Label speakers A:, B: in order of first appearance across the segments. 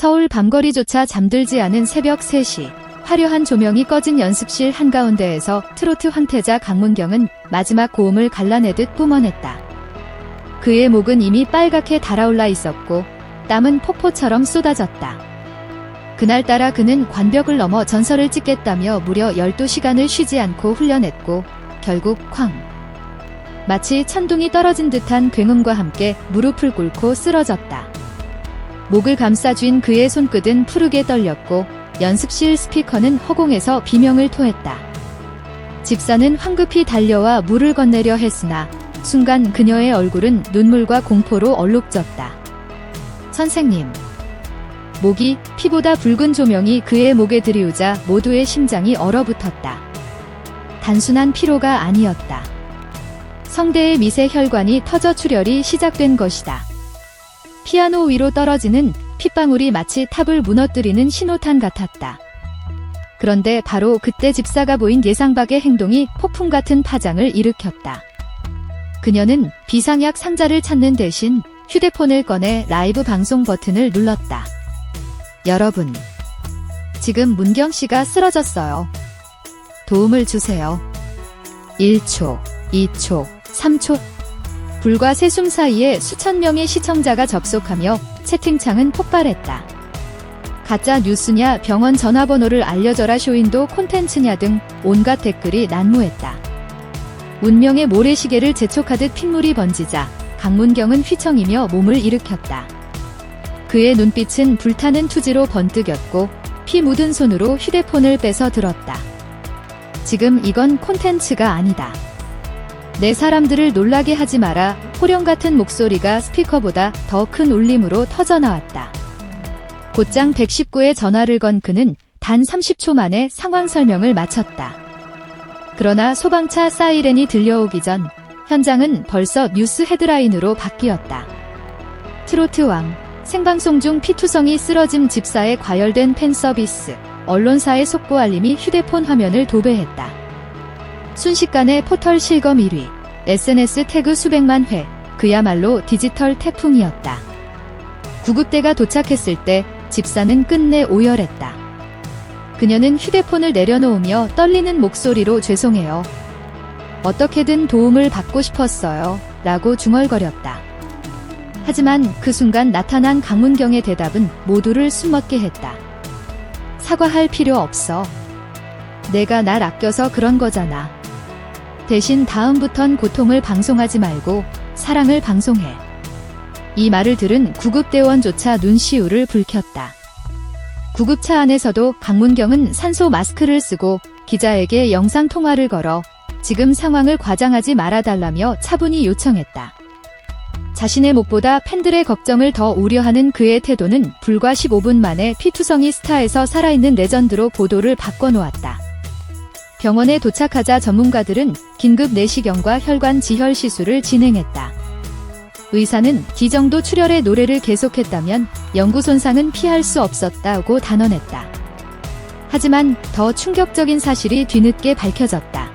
A: 서울 밤거리조차 잠들지 않은 새벽 3시, 화려한 조명이 꺼진 연습실 한가운데에서 트로트 황태자 강문경은 마지막 고음을 갈라내듯 뿜어냈다. 그의 목은 이미 빨갛게 달아올라 있었고 땀은 폭포처럼 쏟아졌다. 그날따라 그는 관벽을 넘어 전설을 찍겠다며 무려 12시간을 쉬지 않고 훈련했고 결국 쾅! 마치 천둥이 떨어진 듯한 굉음과 함께 무릎을 꿇고 쓰러졌다. 목을 감싸쥔 그의 손끝은 푸르게 떨렸고 연습실 스피커는 허공에서 비명을 토했다. 집사는 황급히 달려와 물을 건네려 했으나 순간 그녀의 얼굴은 눈물과 공포로 얼룩졌다. 선생님. 목이 피보다 붉은 조명이 그의 목에 들이우자 모두의 심장이 얼어붙었다. 단순한 피로가 아니었다. 성대의 미세 혈관이 터져 출혈이 시작된 것이다. 피아노 위로 떨어지는 핏방울이 마치 탑을 무너뜨리는 신호탄 같았다. 그런데 바로 그때 집사가 보인 예상 밖의 행동이 폭풍 같은 파장을 일으켰다. 그녀는 비상약 상자를 찾는 대신 휴대폰을 꺼내 라이브 방송 버튼을 눌렀다. 여러분, 지금 문경 씨가 쓰러졌어요. 도움을 주세요. 1초, 2초, 3초. 불과 세숨 사이에 수천 명의 시청자가 접속하며 채팅창은 폭발했다. 가짜 뉴스냐, 병원 전화번호를 알려줘라, 쇼인도 콘텐츠냐 등 온갖 댓글이 난무했다. 운명의 모래시계를 재촉하듯 핏물이 번지자 강문경은 휘청이며 몸을 일으켰다. 그의 눈빛은 불타는 투지로 번뜩였고 피 묻은 손으로 휴대폰을 빼서 들었다. 지금 이건 콘텐츠가 아니다. 내 사람들을 놀라게 하지 마라. 호령 같은 목소리가 스피커보다 더 큰 울림으로 터져나왔다. 곧장 119에 전화를 건 그는 단 30초 만에 상황 설명을 마쳤다. 그러나 소방차 사이렌이 들려오기 전 현장은 벌써 뉴스 헤드라인으로 바뀌었다. 트로트 왕, 생방송 중 피투성이 쓰러짐, 집사의 과열된 팬 서비스, 언론사의 속보 알림이 휴대폰 화면을 도배했다. 순식간에 포털 실검 1위, SNS 태그 수백만 회, 그야말로 디지털 태풍이었다. 구급대가 도착했을 때 집사는 끝내 오열했다. 그녀는 휴대폰을 내려놓으며 떨리는 목소리로 죄송해요. 어떻게든 도움을 받고 싶었어요. 라고 중얼거렸다. 하지만 그 순간 나타난 강문경의 대답은 모두를 숨먹게 했다. 사과할 필요 없어. 내가 날 아껴서 그런 거잖아. 대신 다음부턴 고통을 방송하지 말고 사랑을 방송해. 이 말을 들은 구급대원조차 눈시울을 붉혔다. 구급차 안에서도 강문경은 산소 마스크를 쓰고 기자에게 영상통화를 걸어 지금 상황을 과장하지 말아달라며 차분히 요청했다. 자신의 목보다 팬들의 걱정을 더 우려하는 그의 태도는 불과 15분 만에 피투성이 스타에서 살아있는 레전드로 보도를 바꿔놓았다. 병원에 도착하자 전문가들은 긴급 내시경과 혈관 지혈 시술을 진행했다. 의사는 기정도 출혈의 노래를 계속했다면 영구 손상은 피할 수 없었다고 단언했다. 하지만 더 충격적인 사실이 뒤늦게 밝혀졌다.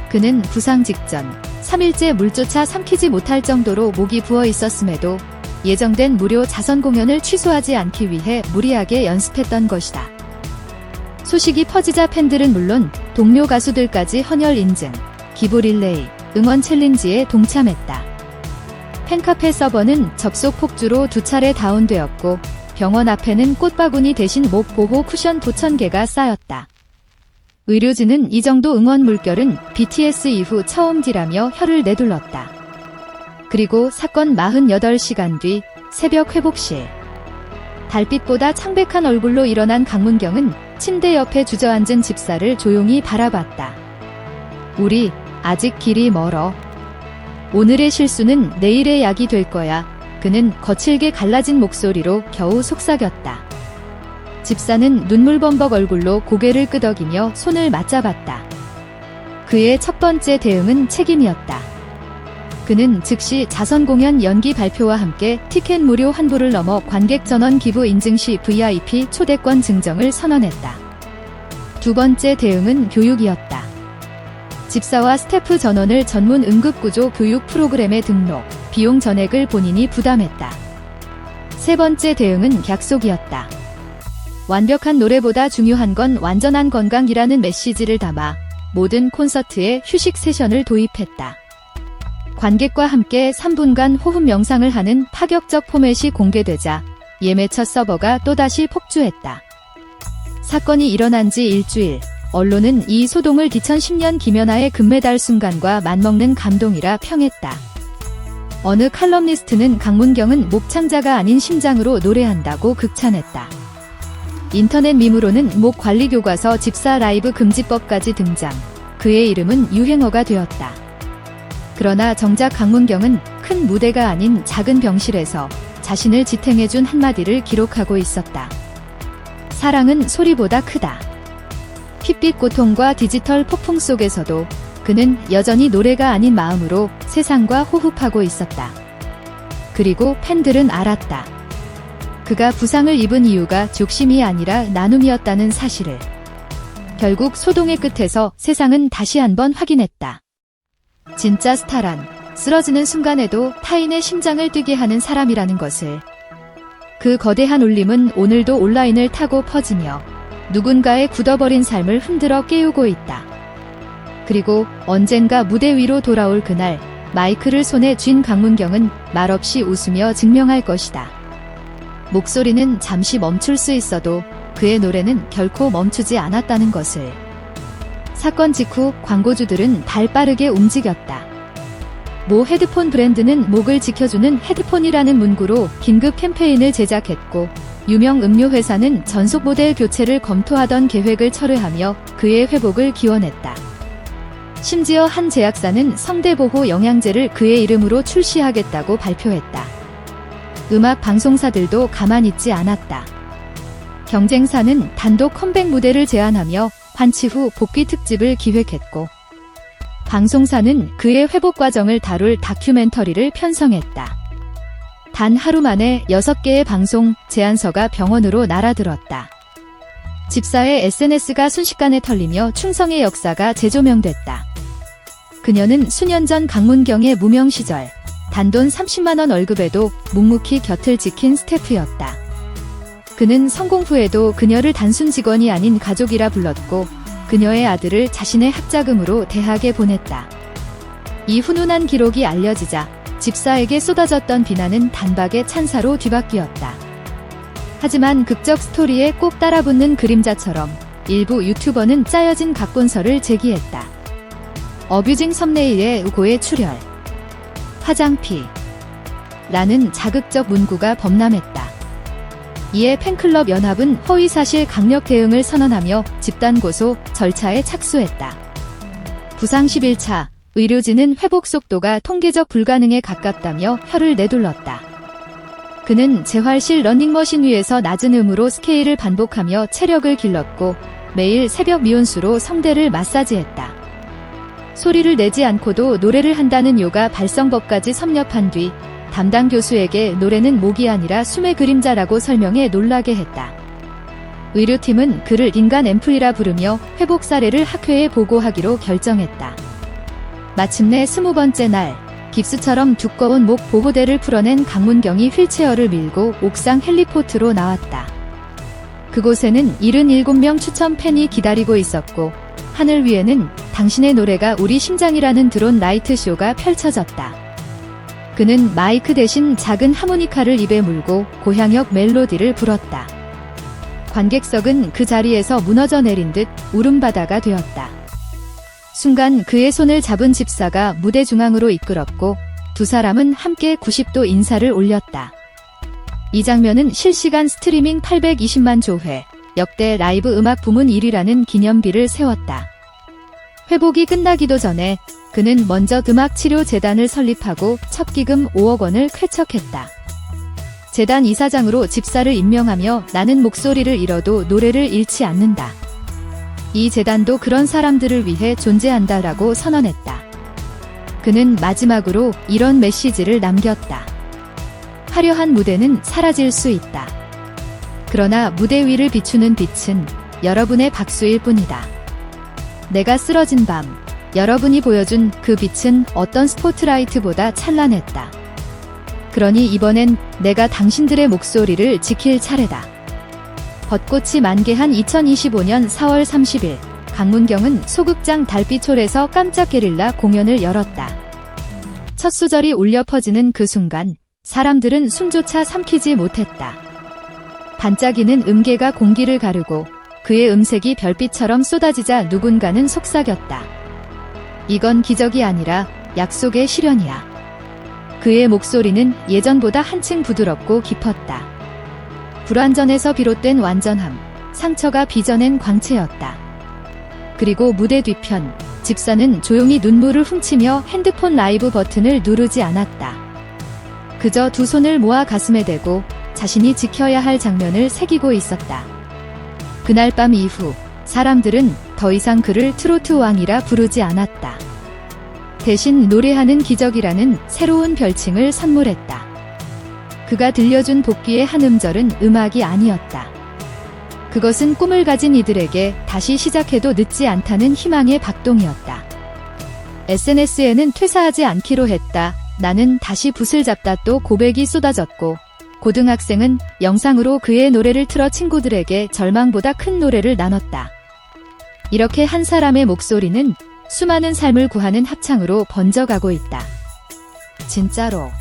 A: 그는 부상 직전 3일째 물조차 삼키지 못할 정도로 목이 부어 있었음에도 예정된 무료 자선 공연을 취소하지 않기 위해 무리하게 연습했던 것이다. 소식이 퍼지자 팬들은 물론 동료 가수들까지 헌혈 인증, 기부 릴레이, 응원 챌린지에 동참했다. 팬카페 서버는 접속 폭주로 2차례 다운되었고 병원 앞에는 꽃바구니 대신 목 보호 쿠션 9,000개가 쌓였다. 의료진은 이 정도 응원 물결은 BTS 이후 처음이라며 혀를 내둘렀다. 그리고 사건 48시간 뒤 새벽 회복실. 달빛보다 창백한 얼굴로 일어난 강문경은 침대 옆에 주저앉은 집사를 조용히 바라봤다. 우리 아직 길이 멀어. 오늘의 실수는 내일의 약이 될 거야. 그는 거칠게 갈라진 목소리로 겨우 속삭였다. 집사는 눈물범벅 얼굴로 고개를 끄덕이며 손을 맞잡았다. 그의 첫 번째 대응은 책임이었다. 그는 즉시 자선 공연 연기 발표와 함께 티켓 무료 환불을 넘어 관객 전원 기부 인증 시 VIP 초대권 증정을 선언했다. 두 번째 대응은 교육이었다. 집사와 스태프 전원을 전문 응급구조 교육 프로그램에 등록, 비용 전액을 본인이 부담했다. 세 번째 대응은 약속이었다. 완벽한 노래보다 중요한 건 완전한 건강이라는 메시지를 담아 모든 콘서트에 휴식 세션을 도입했다. 관객과 함께 3분간 호흡 명상을 하는 파격적 포맷이 공개되자 예매 첫 서버가 또다시 폭주했다. 사건이 일어난 지 일주일, 언론은 이 소동을 2010년 김연아의 금메달 순간과 맞먹는 감동이라 평했다. 어느 칼럼니스트는 강문경은 목창자가 아닌 심장으로 노래한다고 극찬했다. 인터넷 밈으로는 목 관리 교과서 집사 라이브 금지법까지 등장, 그의 이름은 유행어가 되었다. 그러나 정작 강문경은 큰 무대가 아닌 작은 병실에서 자신을 지탱해준 한마디를 기록하고 있었다. 사랑은 소리보다 크다. 핏빛 고통과 디지털 폭풍 속에서도 그는 여전히 노래가 아닌 마음으로 세상과 호흡하고 있었다. 그리고 팬들은 알았다. 그가 부상을 입은 이유가 욕심이 아니라 나눔이었다는 사실을. 결국 소동의 끝에서 세상은 다시 한번 확인했다. 진짜 스타란 쓰러지는 순간에도 타인의 심장을 뛰게 하는 사람이라는 것을. 그 거대한 울림은 오늘도 온라인을 타고 퍼지며 누군가의 굳어버린 삶을 흔들어 깨우고 있다. 그리고 언젠가 무대 위로 돌아올 그날, 마이크를 손에 쥔 강문경은 말없이 웃으며 증명할 것이다. 목소리는 잠시 멈출 수 있어도 그의 노래는 결코 멈추지 않았다는 것을. 사건 직후 광고주들은 발빠르게 움직였다. 모 헤드폰 브랜드는 목을 지켜주는 헤드폰이라는 문구로 긴급 캠페인을 제작했고, 유명 음료 회사는 전속 모델 교체를 검토하던 계획을 철회하며 그의 회복을 기원했다. 심지어 한 제약사는 성대보호 영양제를 그의 이름으로 출시하겠다고 발표했다. 음악 방송사들도 가만히 있지 않았다. 경쟁사는 단독 컴백 무대를 제안하며 환치 후 복귀 특집을 기획했고, 방송사는 그의 회복 과정을 다룰 다큐멘터리를 편성했다. 단 하루 만에 6개의 방송 제안서가 병원으로 날아들었다. 집사의 SNS가 순식간에 털리며 충성의 역사가 재조명됐다. 그녀는 수년 전 강문경의 무명 시절 단돈 30만원 월급에도 묵묵히 곁을 지킨 스태프였다. 그는 성공 후에도 그녀를 단순 직원이 아닌 가족이라 불렀고, 그녀의 아들을 자신의 학자금으로 대학에 보냈다. 이 훈훈한 기록이 알려지자 집사에게 쏟아졌던 비난은 단박에 찬사로 뒤바뀌었다. 하지만 극적 스토리에 꼭 따라붙는 그림자처럼 일부 유튜버는 짜여진 각본설을 제기했다. 어뷰징 썸네일에 우고의 출혈, 화장피 라는 자극적 문구가 범람했다. 이에 팬클럽 연합은 허위사실 강력 대응을 선언하며 집단 고소 절차에 착수했다. 부상 11차, 의료진은 회복 속도가 통계적 불가능에 가깝다며 혀를 내둘렀다. 그는 재활실 러닝머신 위에서 낮은 음으로 스케일을 반복하며 체력을 길렀고, 매일 새벽 미온수로 성대를 마사지했다. 소리를 내지 않고도 노래를 한다는 요가 발성법까지 섭렵한 뒤 담당 교수에게 노래는 목이 아니라 숨의 그림자라고 설명해 놀라게 했다. 의료팀은 그를 인간 앰플이라 부르며 회복 사례를 학회에 보고하기로 결정했다. 마침내 20번째 날, 깁스처럼 두꺼운 목 보호대를 풀어낸 강문경이 휠체어를 밀고 옥상 헬리포트로 나왔다. 그곳에는 77명 추천 팬이 기다리고 있었고, 하늘 위에는 당신의 노래가 우리 심장이라는 드론 라이트 쇼가 펼쳐졌다. 그는 마이크 대신 작은 하모니카를 입에 물고 고향역 멜로디를 불었다. 관객석은 그 자리에서 무너져 내린 듯 울음바다가 되었다. 순간 그의 손을 잡은 집사가 무대 중앙으로 이끌었고, 두 사람은 함께 90도 인사를 올렸다. 이 장면은 실시간 스트리밍 820만 조회, 역대 라이브 음악 부문 1위라는 기념비를 세웠다. 회복이 끝나기도 전에 그는 먼저 음악치료재단을 설립하고 첫 기금 5억 원을 쾌척했다. 재단 이사장으로 집사를 임명하며 나는 목소리를 잃어도 노래를 잃지 않는다. 이 재단도 그런 사람들을 위해 존재한다라고 선언했다. 그는 마지막으로 이런 메시지를 남겼다. 화려한 무대는 사라질 수 있다. 그러나 무대 위를 비추는 빛은 여러분의 박수일 뿐이다. 내가 쓰러진 밤, 여러분이 보여준 그 빛은 어떤 스포트라이트보다 찬란했다. 그러니 이번엔 내가 당신들의 목소리를 지킬 차례다. 벚꽃이 만개한 2025년 4월 30일, 강문경은 소극장 달빛홀에서 깜짝 게릴라 공연을 열었다. 첫 소절이 울려 퍼지는 그 순간, 사람들은 숨조차 삼키지 못했다. 반짝이는 음계가 공기를 가르고 그의 음색이 별빛처럼 쏟아지자 누군가는 속삭였다. 이건 기적이 아니라 약속의 실현이야. 그의 목소리는 예전보다 한층 부드럽고 깊었다. 불완전에서 비롯된 완전함, 상처가 빚어낸 광채였다. 그리고 무대 뒤편, 집사는 조용히 눈물을 훔치며 핸드폰 라이브 버튼을 누르지 않았다. 그저 두 손을 모아 가슴에 대고 자신이 지켜야 할 장면을 새기고 있었다. 그날 밤 이후 사람들은 더 이상 그를 트로트 왕이라 부르지 않았다. 대신 노래하는 기적이라는 새로운 별칭을 선물했다. 그가 들려준 복귀의 한 음절은 음악이 아니었다. 그것은 꿈을 가진 이들에게 다시 시작해도 늦지 않다는 희망의 박동이었다. SNS에는 퇴사하지 않기로 했다. 나는 다시 붓을 잡다 또 고백이 쏟아졌고, 고등학생은 영상으로 그의 노래를 틀어 친구들에게 절망보다 큰 노래를 나눴다. 이렇게 한 사람의 목소리는 수많은 삶을 구하는 합창으로 번져가고 있다. 진짜로.